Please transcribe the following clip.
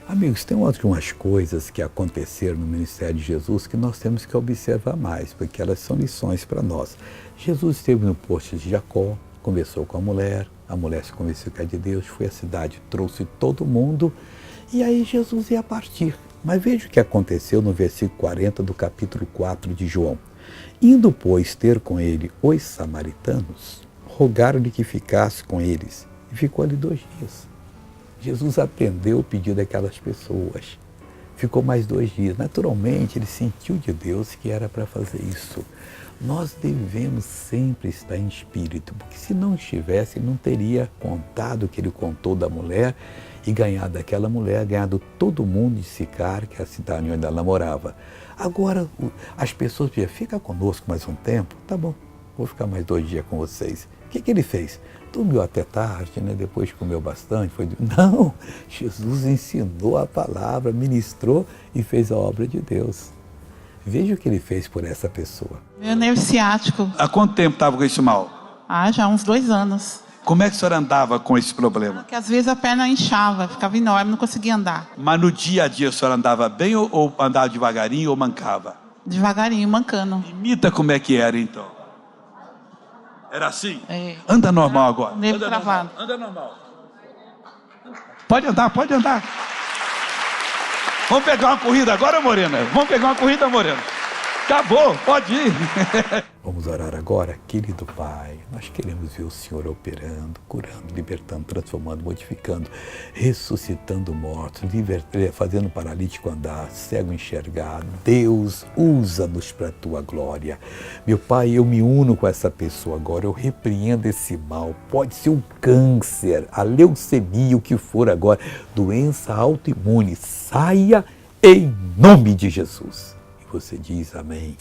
Amigos, tem algumas coisas que aconteceram no ministério de Jesus que nós temos que observar mais, porque elas são lições para nós. Jesus esteve no poço de Jacó, conversou com a mulher se convenceu que é de Deus, foi à cidade, trouxe todo mundo, e aí Jesus ia partir. Mas veja o que aconteceu no versículo 40 do capítulo 4 de João. Indo, pois, ter com ele os samaritanos, rogaram-lhe que ficasse com eles, e ficou ali 2 dias. Jesus atendeu o pedido daquelas pessoas. Ficou mais 2 dias. Naturalmente, ele sentiu de Deus que era para fazer isso. Nós devemos sempre estar em espírito, porque se não estivesse, ele não teria contado o que ele contou da mulher e ganhado daquela mulher, ganhado todo mundo de Sicar, que é a cidade onde ela morava. Agora, as pessoas diziam, fica conosco mais um tempo. Tá bom, vou ficar mais 2 dias com vocês. O que ele fez? Dormiu até tarde, né? Depois comeu bastante. Não, Jesus ensinou a palavra, ministrou e fez a obra de Deus. Veja o que ele fez por essa pessoa. Meu nervo ciático. Há quanto tempo estava com esse mal? Já há uns 2 anos. Como é que a senhora andava com esse problema? Porque às vezes a perna inchava, ficava enorme, não conseguia andar. Mas no dia a dia a senhora andava bem ou andava devagarinho ou mancava? Devagarinho, mancando. Imita como é que era então. Era assim? É. Anda normal agora. Nervo Anda travado. normal. Anda normal. Pode andar, pode andar. Vamos pegar uma corrida agora, Morena? Vamos pegar uma corrida, Morena? Acabou, pode ir. Vamos orar agora? Querido Pai, nós queremos ver o Senhor operando, curando, libertando, transformando, modificando, ressuscitando mortos, fazendo paralítico andar, cego enxergar. Deus, usa-nos para a Tua glória. Meu Pai, eu me uno com essa pessoa agora, eu repreendo esse mal. Pode ser um câncer, a leucemia, o que for agora, doença autoimune, saia em nome de Jesus. E você diz amém.